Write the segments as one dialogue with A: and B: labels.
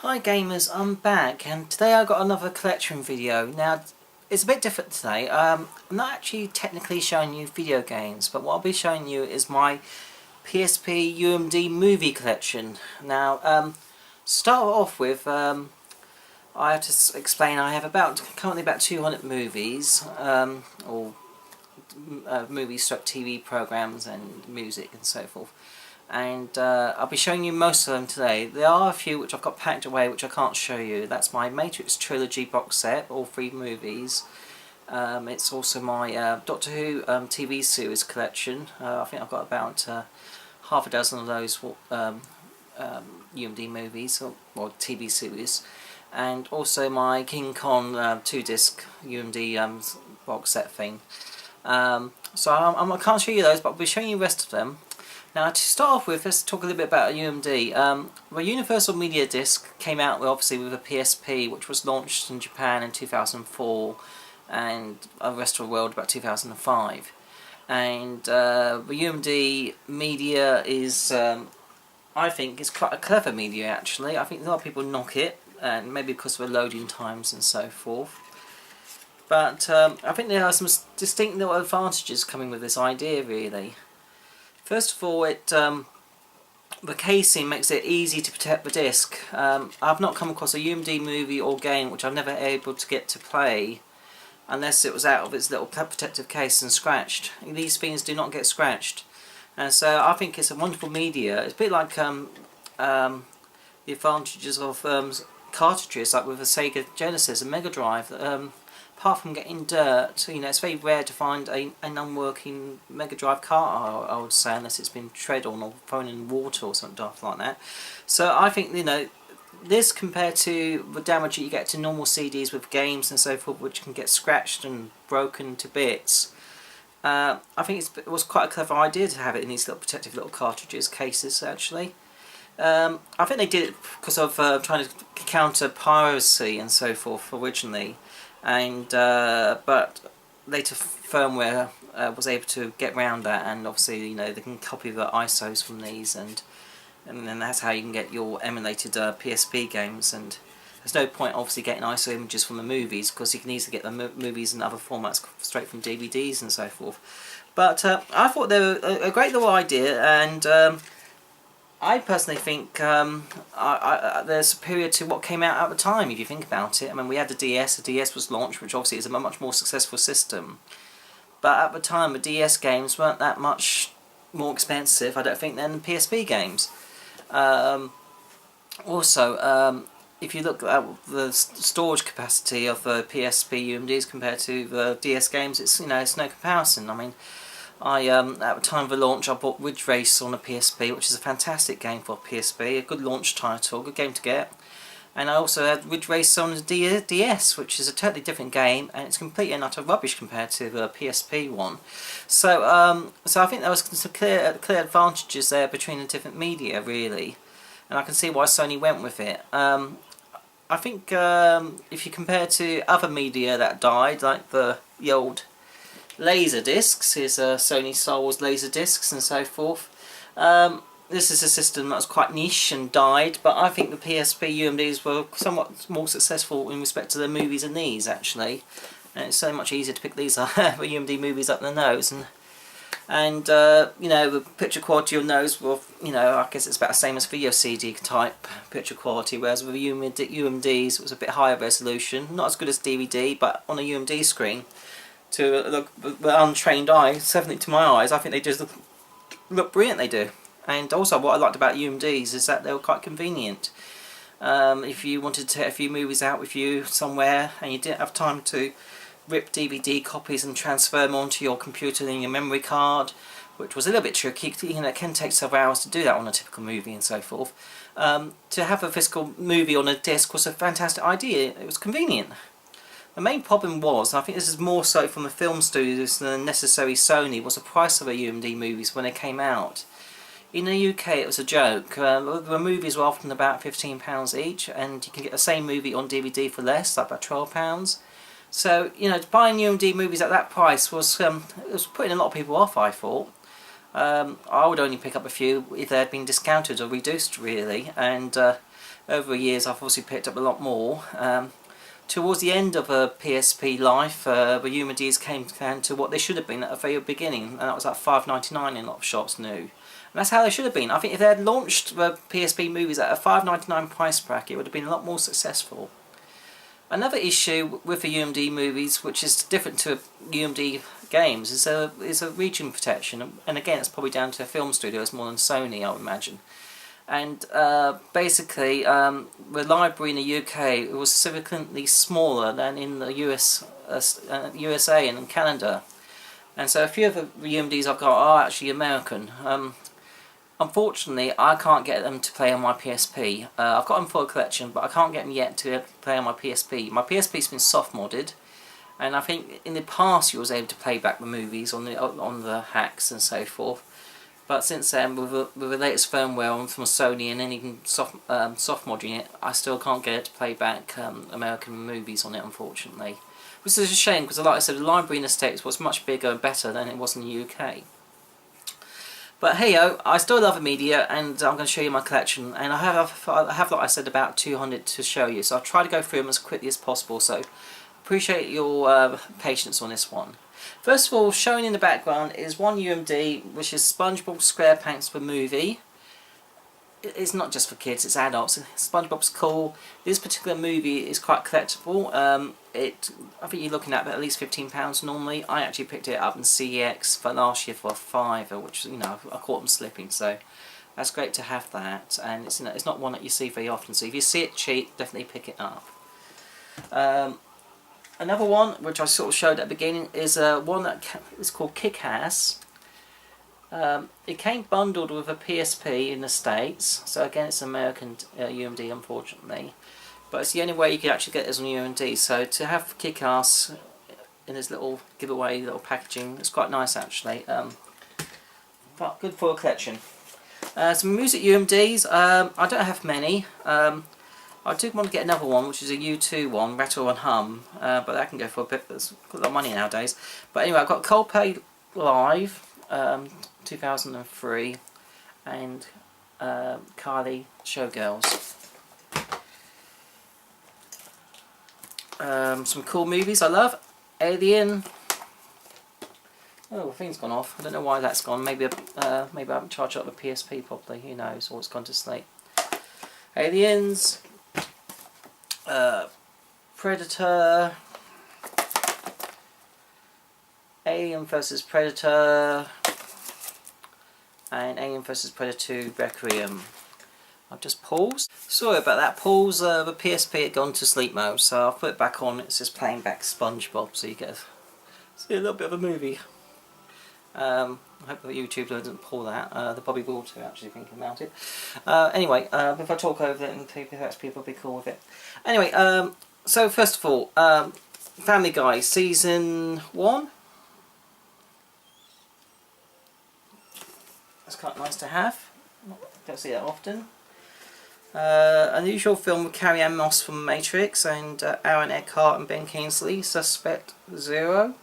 A: Hi gamers, I'm back and today I've got another collection video. Now it's a bit different today. I'm not actually technically showing you video games, but what I'll be showing you is my PSP UMD movie collection. Now to start off with, I have to explain I have currently about 200 movies, or TV programs and music and so forth. And I'll be showing you most of them today. There are a few which I've got packed away which I can't show you. That's my Matrix trilogy box set, all 3 movies. It's also my Doctor Who TV series collection. I think I've got about half a dozen of those UMD movies, or TV series. And also my King Kong 2-disc UMD box set thing. So I can't show you those, but I'll be showing you the rest of them. Now to start off with, let's talk a little bit about UMD. The Universal Media Disc came out obviously with a PSP, which was launched in Japan in 2004 and the rest of the world about 2005. And the UMD media is, I think, is quite a clever media actually. I think a lot of people knock it, and maybe because of the loading times and so forth. But I think there are some distinct little advantages coming with this idea really. First of all, the casing makes it easy to protect the disc. I've not come across a UMD movie or game which I've never been able to get to play unless it was out of its little protective case and scratched. These things do not get scratched, and so I think it's a wonderful media. It's a bit like the advantages of cartridges, like with the Sega Genesis and Mega Drive. Apart from getting dirt, you know, it's very rare to find an unworking Mega Drive cart, I would say, unless it's been tread on or thrown in water or something like that. So I think, you know, this compared to the damage that you get to normal CDs with games and so forth, which can get scratched and broken to bits, I think it was quite a clever idea to have it in these little protective little cartridges, cases actually. I think they did it because of trying to counter piracy and so forth originally. And but later firmware was able to get around that, and obviously, you know, they can copy the ISOs from these, and then that's how you can get your emulated PSP games. And there's no point obviously getting ISO images from the movies, because you can easily get the movies in other formats straight from DVDs and so forth. But I thought they were a great little idea, and I personally think they're superior to what came out at the time, if you think about it. I mean, we had the DS was launched, which obviously is a much more successful system. But at the time, the DS games weren't that much more expensive, I don't think, than the PSP games. Also, if you look at the storage capacity of the PSP UMDs compared to the DS games, it's no comparison. I mean, at the time of the launch, I bought Ridge Race on the PSP, which is a fantastic game for PSP, a good launch title, good game to get. And I also had Ridge Race on the DS, which is a totally different game, and it's completely and utter rubbish compared to the PSP one. So, so I think there was some clear advantages there between the different media, really, and I can see why Sony went with it. I think if you compare to other media that died, like the old laser discs, is Sony Star Wars laser discs and so forth. This is a system that was quite niche and died, but I think the PSP UMDs were somewhat more successful in respect to their movies than these actually. And it's so much easier to pick these up, the UMD movies up the nose, and you know, the picture quality you'll notice, well, you know, I guess it's about the same as video CD type picture quality, whereas with the UMDs it was a bit higher resolution, not as good as DVD, but on a UMD screen, to the untrained eye, certainly to my eyes, I think they just look brilliant, they do. And also what I liked about UMDs is that they were quite convenient. If you wanted to take a few movies out with you somewhere and you didn't have time to rip DVD copies and transfer them onto your computer and your memory card, which was a little bit tricky, you know, it can take several hours to do that on a typical movie and so forth. To have a physical movie on a disc was a fantastic idea. It was convenient. The main problem was, and I think this is more so from the film studios than necessarily Sony, was the price of the UMD movies when they came out. In the UK it was a joke. The movies were often about £15 each, and you can get the same movie on DVD for less, like about £12. So, you know, buying UMD movies at that price was putting a lot of people off, I thought. I would only pick up a few if they had been discounted or reduced, really, and over the years I've obviously picked up a lot more. Towards the end of a PSP life, the UMDs came down to what they should have been at the very beginning, and that was like £5.99 in a lot of shops new. And that's how they should have been. I think if they had launched the PSP movies at a £5.99 price bracket, it would have been a lot more successful. Another issue with the UMD movies, which is different to UMD games, is a region protection, and again it's probably down to film studios more than Sony, I would imagine. And basically, the library in the UK was significantly smaller than in the USA and in Canada. And so a few of the UMDs I've got are actually American. Unfortunately, I can't get them to play on my PSP. I've got them for a collection, but I can't get them yet to play on my PSP. My PSP's been soft modded, and I think in the past you was able to play back the movies on the hacks and so forth. But since then, with the latest firmware from Sony and then even soft modding it, I still can't get it to play back American movies on it, unfortunately. Which is a shame, because like I said, the library in the States was much bigger and better than it was in the UK. But hey I still love the media, and I'm going to show you my collection. And I have like I said, about 200 to show you, so I'll try to go through them as quickly as possible. So appreciate your patience on this one. First of all, showing in the background is one UMD, which is SpongeBob SquarePants the movie. It's not just for kids, it's adults. SpongeBob's cool. This particular movie is quite collectible. I think you're looking at least £15 normally. I actually picked it up in CEX for last year for a £5, which, you know, I caught them slipping, so that's great to have that. And it's, you know, it's not one that you see very often, so if you see it cheap, definitely pick it up. Another one, which I sort of showed at the beginning, is one that is called Kick-Ass. It came bundled with a PSP in the States, so again it's an American UMD, unfortunately. But it's the only way you can actually get this on UMD, so to have Kick-Ass in this little giveaway, little packaging, it's quite nice actually. But good for a collection. Some music UMDs, I don't have many. I do want to get another one, which is a U2 one, Rattle and Hum, but that can go for a bit. There's a lot of money nowadays. But anyway, I've got Coldplay Live, 2003, and Kylie Showgirls. Some cool movies I love. Alien. Oh, the thing's gone off. I don't know why that's gone. Maybe I haven't charged up the PSP properly. Who knows? Or it's gone to sleep. Aliens. Predator, Alien vs Predator, and Alien vs Predator 2 Requiem. I've just paused. Sorry about that pause. The PSP had gone to sleep mode, so I'll put it back on. It's just playing back SpongeBob, so you get to see a little bit of a movie. I hope that YouTube doesn't pull that. They probably will too, actually, thinking about it. Anyway, if I talk over it and people will be cool with it. Anyway, so first of all, Family Guy Season 1. That's quite nice to have. Don't see that often. Unusual film with Carrie Ann Moss from Matrix and Aaron Eckhart and Ben Kingsley, Suspect Zero.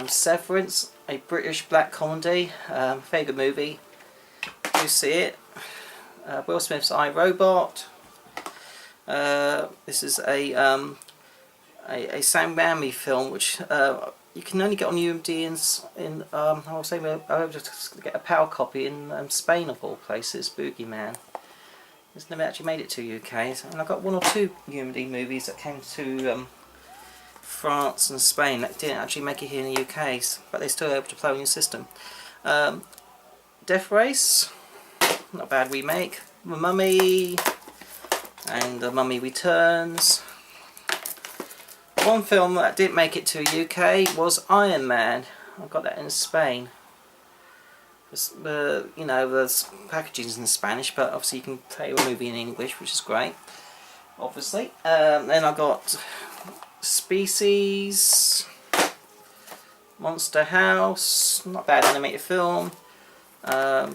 A: Severance, a British black comedy, very good movie. You see it. Will Smith's I, Robot. This is a Sam Raimi film, which you can only get on UMD I was saying I was just get a PAL copy in Spain of all places. Boogeyman. It's never actually made it to UK, and I've got one or two UMD movies that came to France and Spain that didn't actually make it here in the UK, but they're still able to play on your system. Death Race, not a bad remake. The Mummy, and The Mummy Returns. One film that didn't make it to the UK was Iron Man. I got that in Spain. You know, there's packaging's in Spanish, but obviously you can play a movie in English, which is great. Obviously. Then I got Species, Monster House, not a bad animated film.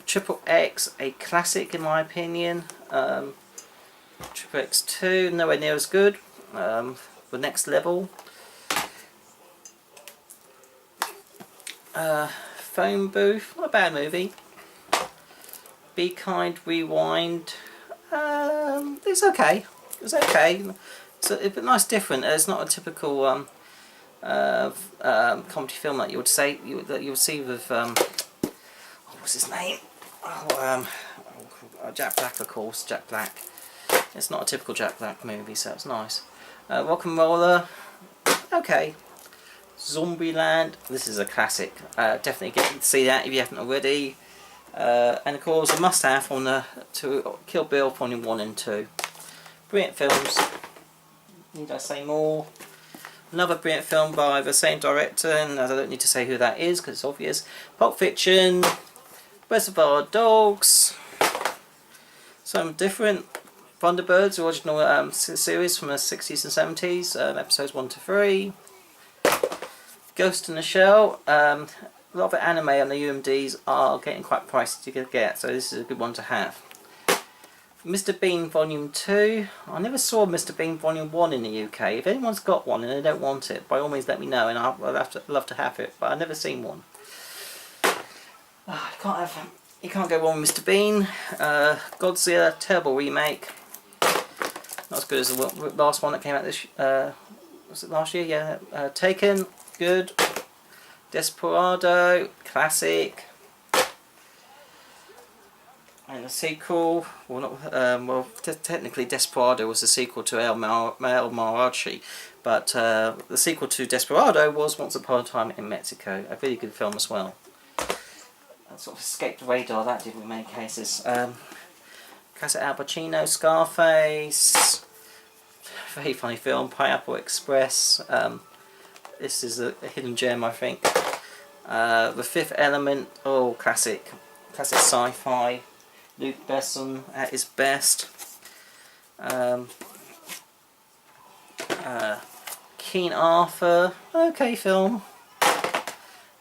A: Triple X, a classic in my opinion. Triple X 2, nowhere near as good. The Next Level. Phone Booth, not a bad movie. Be Kind, Rewind, It's okay. It's okay. It's a nice different. It's not a typical comedy film that you would say that you would see with what's his name? Jack Black, of course. Jack Black. It's not a typical Jack Black movie, so it's nice. Rock and Roller. Okay. Zombieland. This is a classic. Definitely get to see that if you haven't already. And of course, a must-have on the Kill Bill Volume 1 and 2. Brilliant films. Need I say more? Another brilliant film by the same director, and I don't need to say who that is because it's obvious. Pulp Fiction, Reservoir Dogs, some different Thunderbirds, original series from the 60s and 70s, episodes 1 to 3. Ghost in the Shell. A lot of the anime on the UMDs are getting quite pricey to get, so this is a good one to have. Mr. Bean Volume 2. I never saw Mr. Bean Volume 1 in the UK. If anyone's got one and they don't want it, by all means let me know, and I'll love to have it, but I've never seen one. You can't go wrong with Mr. Bean. Godzilla, terrible remake. Not as good as the last one that came out this was it last year? Yeah. Taken, good. Desperado, classic. And the sequel, technically Desperado was the sequel to El Mariachi, but the sequel to Desperado was Once Upon a Time in Mexico, a really good film as well. That sort of escaped the radar, that did in many cases. Casa Al Pacino, Scarface, very funny film. Pineapple Express, this is a hidden gem, I think. The Fifth Element, oh, classic sci-fi. Luke Besson at his best. King Arthur, okay film.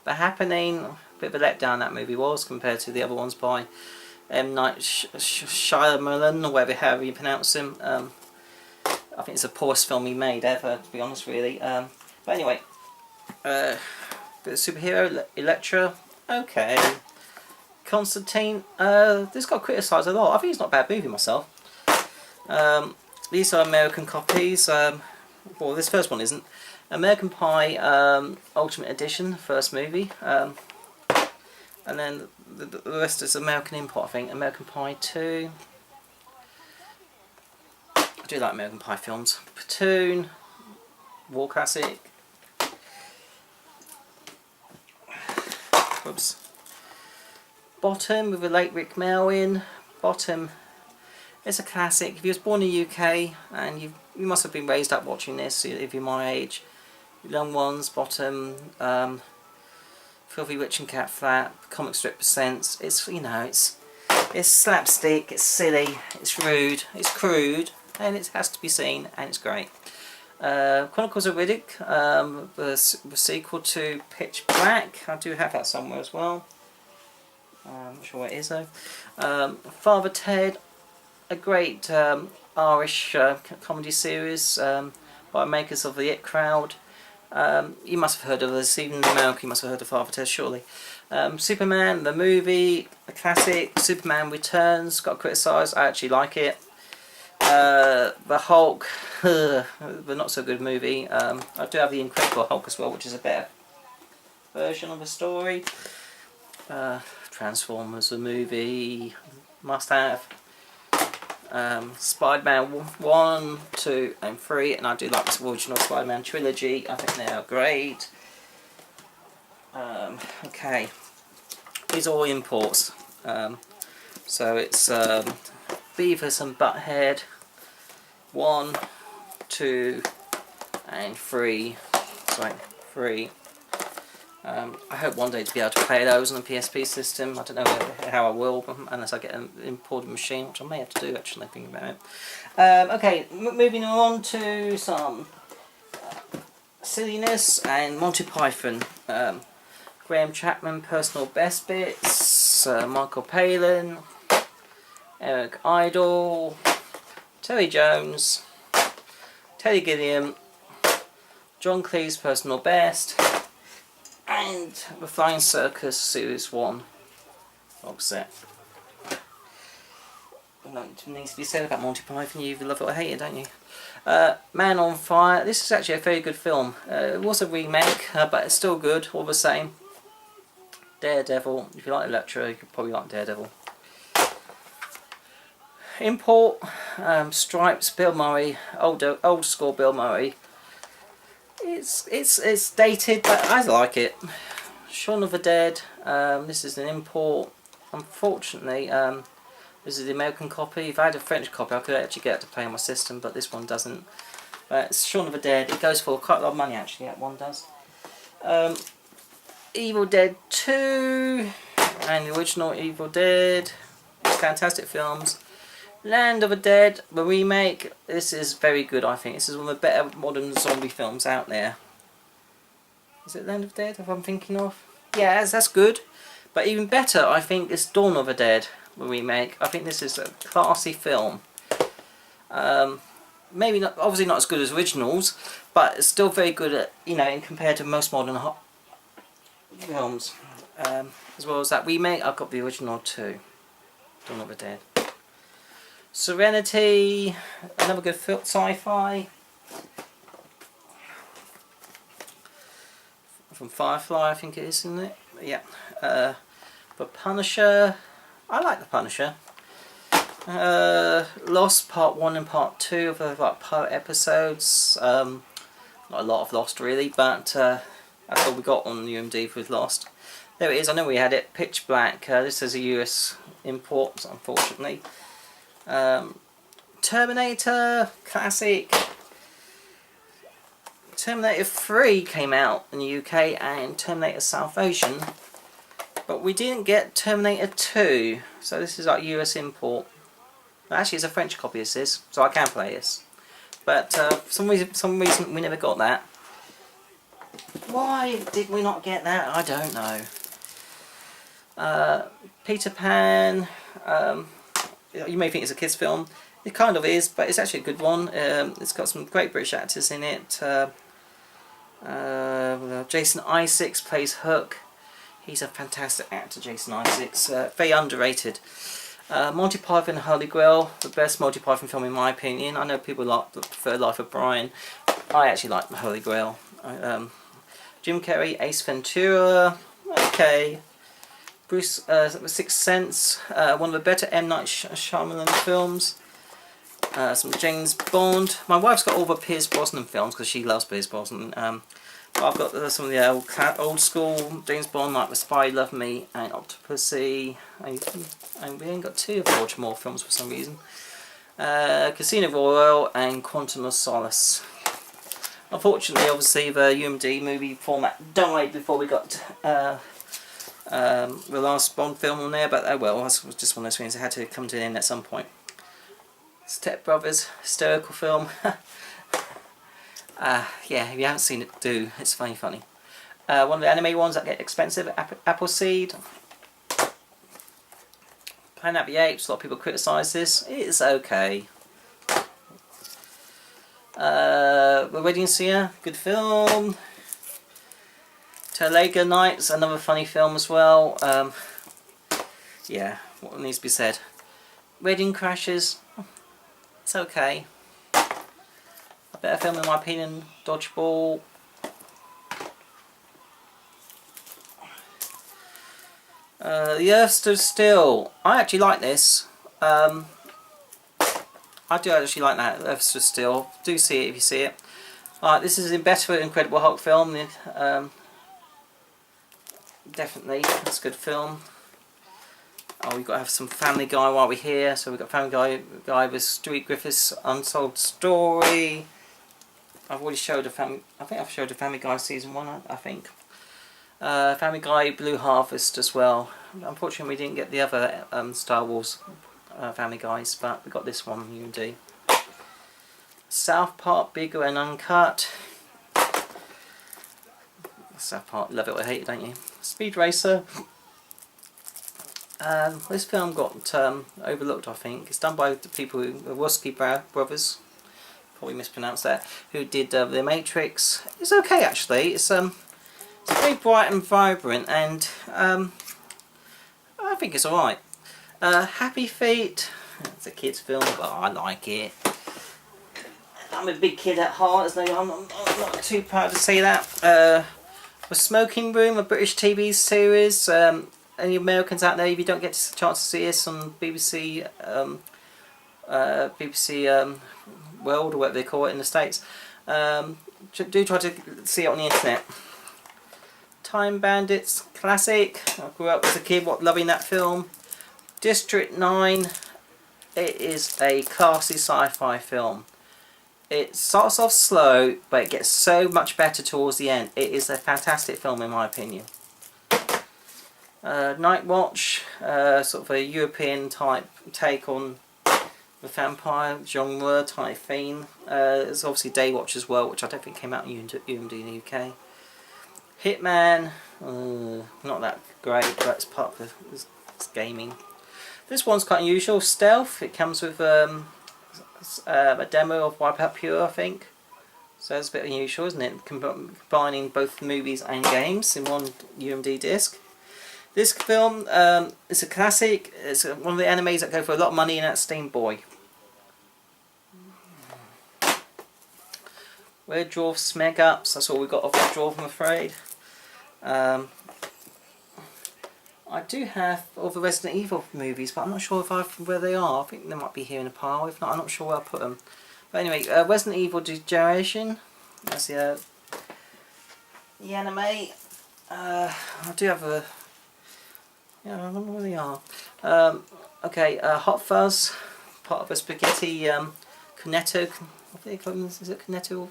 A: The Happening, a bit of a letdown that movie was compared to the other ones by M. Night Shyamalan, or however you pronounce him. I think it's the poorest film he made ever, to be honest, really. But anyway, bit of superhero, Elektra, okay. Constantine, this got criticised a lot. I think it's not a bad movie myself. These are American copies. Well, this first one isn't. American Pie Ultimate Edition, first movie. And then the rest is American import, I think. American Pie 2. I do like American Pie films. Platoon, War Classic. Whoops. Bottom with the late Rick Melvin. Bottom, it's a classic. If you was born in the UK and you must have been raised up watching this if you're my age. Young Ones, Bottom, Filthy Rich and Cat Flat, comic strip percents. It's, you know, it's slapstick, it's silly, it's rude, it's crude, and it has to be seen, and it's great. Chronicles of Riddick, the sequel to Pitch Black. I do have that somewhere as well. I'm not sure where it is though. Father Ted, a great Irish comedy series by makers of the It Crowd. You must have heard of this, even in America you must have heard of Father Ted, surely. Superman, the movie, a classic. Superman Returns, got criticised, I actually like it. The Hulk, the not so good movie. I do have the Incredible Hulk as well, which is a better version of the story. Transformers, the movie, must have. Spider-Man 1, 2 and 3, and I do like this original Spider-Man trilogy. I think they are great. Okay, these are all imports. So it's Beavis and Butthead 1, 2 and 3. Sorry, 3. I hope one day to be able to play those on the PSP system. I don't know how I will, unless I get an imported machine, which I may have to do actually, thinking about it. Okay, moving on to some silliness and Monty Python. Graham Chapman, Personal Best Bits, Michael Palin, Eric Idle, Terry Jones, Teddy Gilliam, John Cleese, Personal Best, and the Flying Circus Series 1 box set. needs to be said about Monty Python. You either love it or hate it, don't you? Man on Fire. This is actually a very good film. It was a remake, but it's still good, all the same. Daredevil. If you like Electro, you could probably like Daredevil. Import. Stripes. Bill Murray. Old school Bill Murray. It's dated, but I like it. Shaun of the Dead. This is an import. Unfortunately, this is the American copy. If I had a French copy, I could actually get it to play on my system, but this one doesn't. It's Shaun of the Dead. It goes for quite a lot of money, actually. That one does. Evil Dead 2 and the original Evil Dead. Fantastic films. Land of the Dead, the remake. This is very good, I think. This is one of the better modern zombie films out there. Is it Land of the Dead, if I'm thinking of? Yeah, that's good. But even better, I think, is Dawn of the Dead, the remake. I think this is a classy film. Maybe not, obviously not as good as originals, but it's still very good at, compared to most modern films. As well as that remake, I've got the original too. Dawn of the Dead. Serenity, another good sci-fi. From Firefly, I think it is, isn't it? Yeah. The Punisher. I like The Punisher. Lost Part 1 and Part 2 of the Poe episodes. Not a lot of Lost really, but that's all we got on UMD with Lost. There it is, I know we had it. Pitch Black. This is a US import, unfortunately. Terminator, classic. Terminator 3 came out in the UK and Terminator Salvation, but we didn't get Terminator 2, so this is like US import. Actually, it's a French copy of this, so I can play this. But for some reason we never got that. Why did we not get that? I don't know. Peter Pan. You may think it's a kids' film. It kind of is, but it's actually a good one. It's got some great British actors in it. Jason Isaacs plays Hook. He's a fantastic actor, Jason Isaacs. Very underrated. Monty Python and Holy Grail, the best Monty Python film in my opinion. I know people prefer Life of Brian. I actually like the Holy Grail. Jim Carrey, Ace Ventura. Okay. Bruce, Sixth Sense, one of the better M. Night Shyamalan films. Some James Bond. My wife's got all the Pierce Brosnan films because she loves Pierce Brosnan. But I've got some of the old school James Bond, like The Spy Love Me and Octopussy. And we ain't got two of Roger Moore films for some reason. Casino Royale and Quantum of Solace. Unfortunately, obviously, the UMD movie format died before we got the last Bond film on there, but oh well, that was just one of those things that had to come to an end at some point. Step Brothers, hysterical film. Yeah, if you haven't seen it, do. It's funny. One of the anime ones that get expensive, Appleseed. Planet of the Apes, a lot of people criticise this. It's okay. The Wedding Singer, good film. Talladega Nights, another funny film as well. Yeah, what needs to be said. Wedding Crashers, it's okay. A better film in my opinion, Dodgeball. The Earth Stood Still. I actually like this. I do actually like that, The Earth Stood Still. Do see it if you see it. This is a better Incredible Hulk film. Definitely, it's a good film. Oh, we've got to have some Family Guy while we're here. So we've got Family Guy with Stuart Griffith's Untold Story. I've already showed I think I've showed a Family Guy season 1, I think. Family Guy Blue Harvest as well. Unfortunately, we didn't get the other Star Wars Family Guys, but we got this one, UMD. South Park, Bigger and Uncut. South Park, love it or hate it, don't you? Speed Racer. This film got overlooked, I think. It's done by the people who, the Wachowski brothers, probably mispronounced that, who did The Matrix. It's okay actually. It's very bright and vibrant, and I think it's alright. Happy Feet. It's a kid's film, but I like it. I'm a big kid at heart, I'm not too proud to say that. The Smoking Room, a British TV series. Any Americans out there, if you don't get a chance to see this on BBC, BBC World, or whatever they call it in the States, do try to see it on the internet. Time Bandits, classic. I grew up as a kid loving that film. District 9, it is a classy sci-fi film. It starts off slow, but it gets so much better towards the end. It is a fantastic film in my opinion. Night Watch, sort of a European type take on the vampire genre type theme. There's obviously Day Watch as well, which I don't think came out in UMD in the UK. Hitman, not that great, but it's part of it's gaming. This one's quite unusual. Stealth. It comes with a demo of Wipeout Pure, I think. So it's a bit unusual, isn't it? Combining both movies and games in one UMD disc. This film is a classic. It's one of the animes that go for a lot of money, and that's Steam Boy. Red Dwarf Smeg Ups. That's all we got off Red Dwarf, I'm afraid. I do have all the Resident Evil movies, but I'm not sure where they are. I think they might be here in a pile. If not, I'm not sure where I put them. But anyway, Resident Evil Degeneration. That's the anime. I do have a... Yeah, I don't know where they are. Okay, Hot Fuzz. Part of a Spaghetti Cornetto... What do they call them? Is it Cornetto?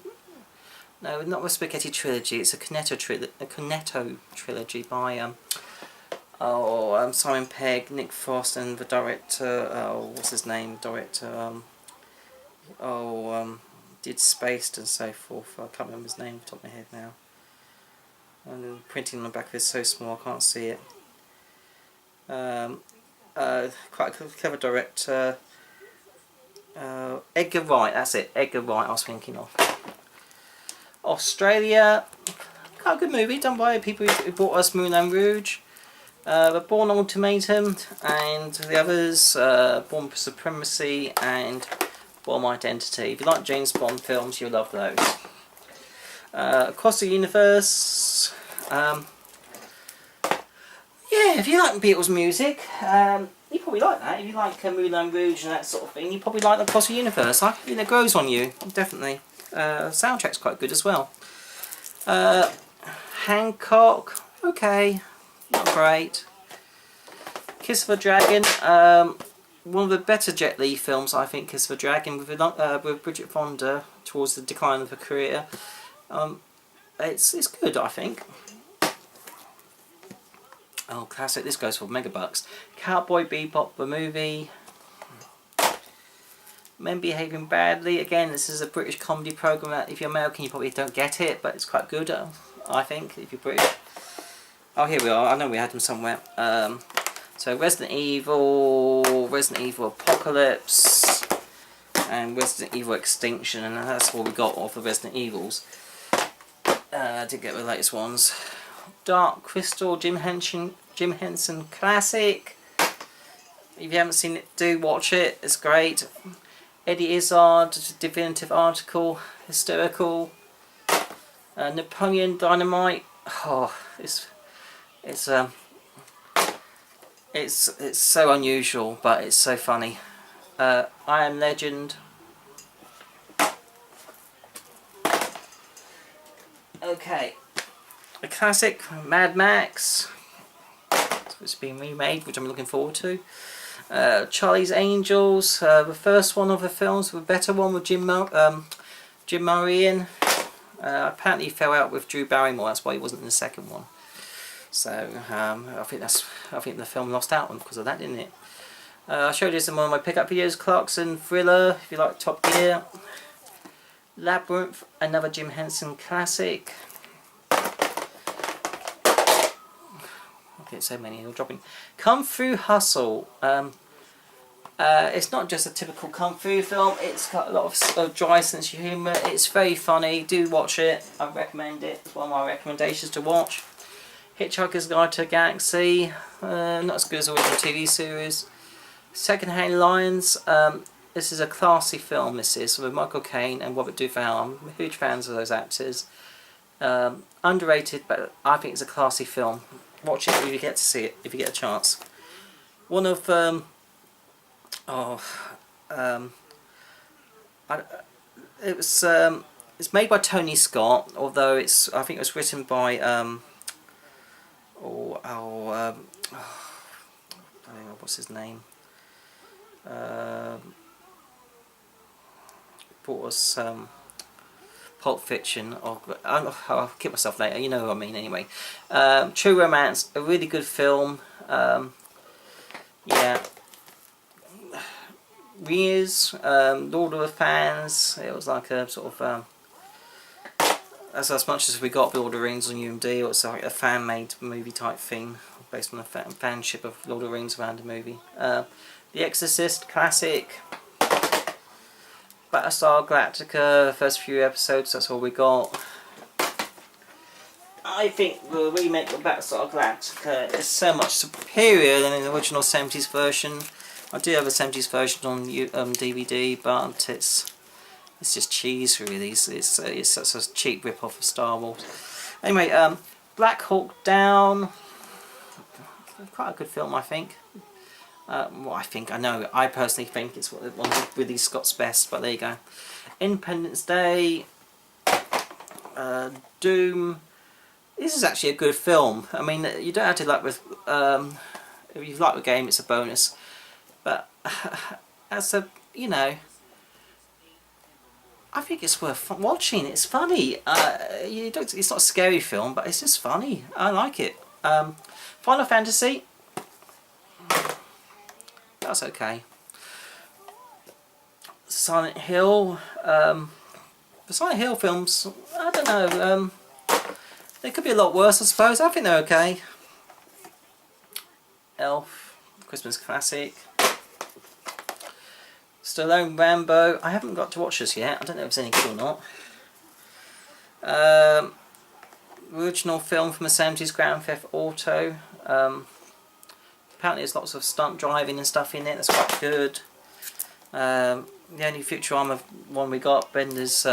A: No, not a Spaghetti trilogy. It's a Cornetto trilogy by Simon Pegg, Nick Frost, and the director. What's his name? Director. Did Spaced and so forth. I can't remember his name off the top of my head now. And the printing on the back of it is so small I can't see it. Quite a clever director. Edgar Wright, that's it. Edgar Wright I was thinking of. Australia, quite a good movie done by people who brought us Moulin Rouge. The Bourne Ultimatum, and the others, Bourne Supremacy and Bourne Identity. If you like James Bond films, you'll love those. Across the Universe. Yeah, if you like Beatles music, you probably like that. If you like Moulin Rouge and that sort of thing, you probably like Across the Universe. I think it grows on you, definitely. Soundtrack's quite good as well. Hancock, okay, not great. Kiss of a Dragon, one of the better Jet Li films, I think. Kiss of a Dragon with Bridget Fonda towards the decline of her career. It's good, I think. Oh, classic! This goes for megabucks. Cowboy Bebop, the movie. Men Behaving Badly. Again, this is a British comedy program that if you're American you probably don't get it, but it's quite good, I think, if you're British. Oh, here we are. I know we had them somewhere. So Resident Evil Apocalypse, and Resident Evil Extinction, and that's all we got off the Resident Evils. I did get the latest ones. Dark Crystal, Jim Henson classic. If you haven't seen it, do watch it. It's great. Eddie Izzard, Definitive Article, hysterical. Napoleon Dynamite. Oh, it's so unusual, but it's so funny. I Am Legend. Okay, a classic, Mad Max. It's been remade, which I'm looking forward to. Charlie's Angels, the first one of the films, the better one with Jim Murray in. Apparently he fell out with Drew Barrymore, that's why he wasn't in the second one. So I think the film lost out on because of that, didn't it? I showed this in one of my pickup videos. Clarkson Thriller, if you like Top Gear. Labyrinth, another Jim Henson classic. Okay, so many, you're dropping. Kung Fu Hustle. It's not just a typical Kung Fu film, it's got a lot of dry sense of humour. It's very funny, do watch it, I recommend it. It's one of my recommendations to watch. Hitchhiker's Guide to the Galaxy, not as good as the original TV series. Second-Hand Lions. This is a classy film. This is with Michael Caine and Robert Duvall. I'm huge fans of those actors. Underrated, but I think it's a classy film. Watch it if you get to see it, if you get a chance. One of it's made by Tony Scott, although I think it was written by what's his name? Brought us Pulp Fiction. I'll keep myself later. You know what I mean. Anyway, True Romance, a really good film. Yeah. Years, Lord of the Fans. It was like a sort of as much as we got Lord of the Rings on UMD. It was like a fan-made movie type thing based on the fanship of Lord of the Rings around the movie. The Exorcist, classic. Battlestar Galactica, first few episodes, that's all we got. I think the remake of Battlestar Galactica is so much superior than the original 70s version. I do have a 70s version on DVD, but it's just cheese really. It's such a cheap rip-off of Star Wars. Anyway, Black Hawk Down, quite a good film I think. I personally think it's one of Ridley Scott's best, but there you go. Independence Day, Doom. This is actually a good film. I mean, you don't have to like with if you like the game, it's a bonus. But as a I think it's worth watching. It's funny. It's not a scary film, but it's just funny. I like it. Final Fantasy. That's okay. Silent Hill. The Silent Hill films, I don't know. They could be a lot worse, I suppose. I think they're okay. Elf, Christmas classic. Stallone, Rambo. I haven't got to watch this yet. I don't know if it's any good or not. Original film from the 70s, Grand Theft Auto. Apparently there's lots of stunt driving and stuff in it. That's quite good. The only Futurama one we got, Bender's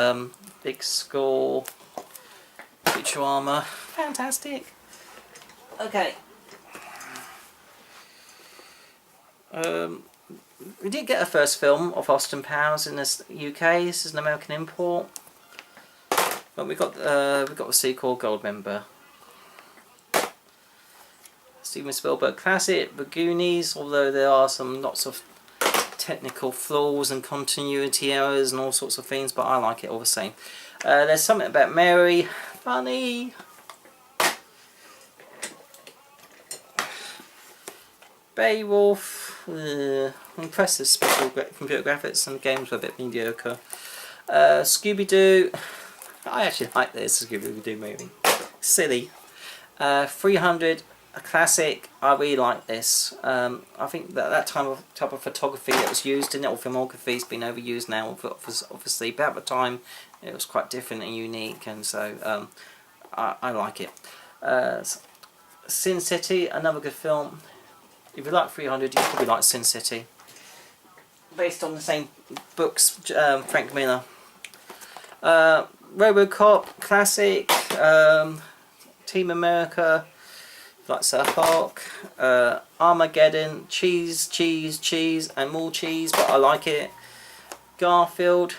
A: Big Score. Futurama. Fantastic. Okay. We did get a first film of Austin Powers in the UK. This is an American import. But we got the sequel, Goldmember. Steven Spielberg classic, The Goonies, although there are lots of technical flaws and continuity errors and all sorts of things, but I like it all the same. There's Something About Mary, funny. Beowulf, impressive special computer graphics, and the games were a bit mediocre. Scooby-Doo, I actually like this Scooby-Doo movie. Silly. 300, a classic. I really like this. I think that type of photography that was used in it, or filmography, has been overused now, obviously. But at the time, it was quite different and unique, and so I like it. Sin City, another good film. If you like 300, you probably like Sin City. Based on the same books, Frank Miller. RoboCop, classic. Team America, like South Park. Armageddon, cheese, and more cheese, but I like it. Garfield,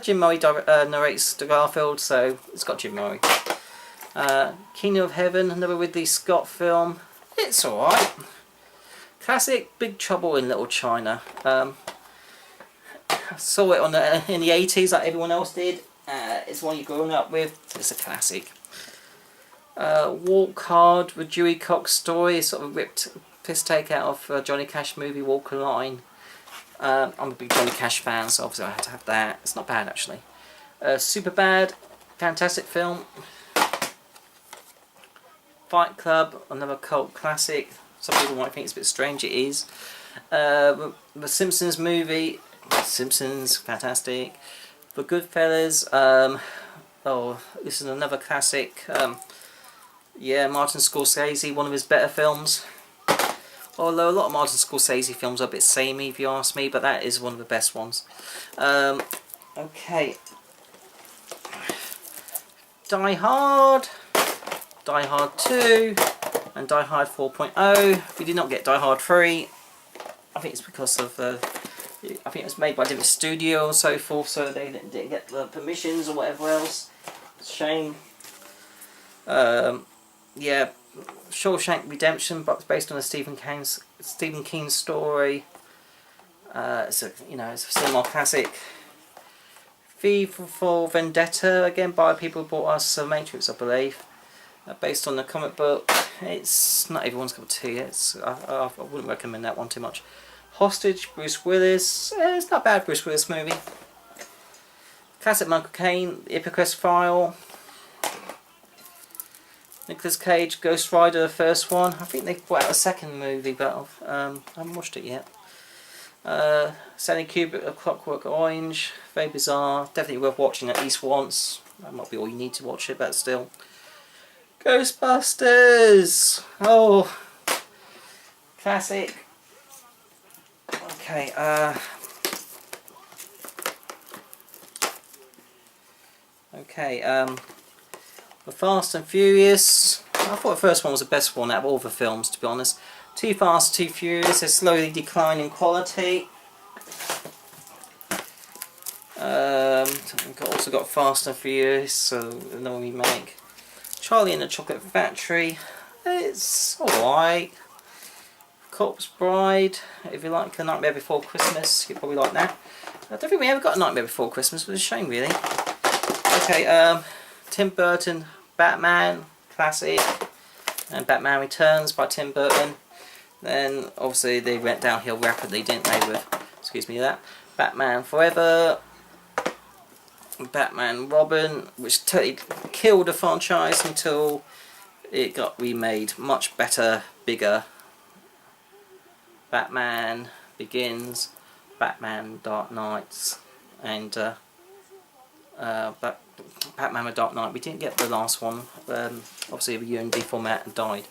A: Jim Murray narrates the Garfield, so it's got Jim Murray. Kingdom of Heaven, another Ridley Scott film. It's alright. Classic, Big Trouble in Little China. I saw it in the 80s like everyone else did. It's one you've grown up with. It's a classic. Walk Hard, the Dewey Cox story, sort of ripped piss take out of Johnny Cash movie Walk a Line. I'm a big Johnny Cash fan, so obviously I had to have that. It's not bad actually. Superbad, fantastic film. Fight Club, another cult classic. Some people might think it's a bit strange, it is. The Simpsons movie, Simpsons, fantastic. The Goodfellas, this is another classic. Yeah, Martin Scorsese, one of his better films. Although a lot of Martin Scorsese films are a bit samey if you ask me, but that is one of the best ones. Okay. Die Hard, Die Hard 2, and Die Hard 4.0. We did not get Die Hard 3. I think it's because of I think it was made by a different studio and so forth, so they didn't get the permissions or whatever else. It's a shame. Yeah, Shawshank Redemption, but it's based on a Stephen King story. It's a it's a cinema classic. V for Vendetta, again by people who bought us Matrix, I believe. Based on the comic book. It's not everyone's cup of tea. I wouldn't recommend that one too much. Hostage, Bruce Willis. It's not a bad Bruce Willis movie. Classic Michael Caine, The Ipcress File. Nicolas Cage, Ghost Rider, the first one. I think they brought out a second movie, but I haven't watched it yet. Stanley Kubrick, A Clockwork Orange. Very bizarre. Definitely worth watching at least once. That might be all you need to watch it, but still. Ghostbusters! Oh, classic. Okay, The Fast and Furious. I thought the first one was the best one out of all the films, to be honest. Too Fast, Too Furious. They slowly decline in quality. We've also got Fast and Furious, so another remake. Charlie and the Chocolate Factory. It's alright. Corpse Bride. If you like A Nightmare Before Christmas, you probably like that. I don't think we ever got A Nightmare Before Christmas, but it's a shame really. Okay, Tim Burton, Batman, classic. And Batman Returns by Tim Burton. Then obviously they went downhill rapidly, didn't they, with, excuse me, that. Batman Forever. Batman Robin, which totally killed the franchise until it got remade. Much better, bigger. Batman Begins, Batman Dark Knights, and Batman The Dark Knight. We didn't get the last one, obviously the UMD format, and died.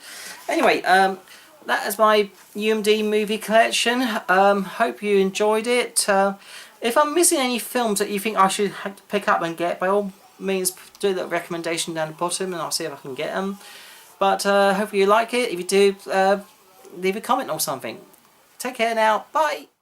A: Anyway, that is my UMD movie collection. Hope you enjoyed it. If I'm missing any films that you think I should pick up and get, by all means do that recommendation down the bottom and I'll see if I can get them. But hopefully you like it. If you do, leave a comment or something. Take care now. Bye.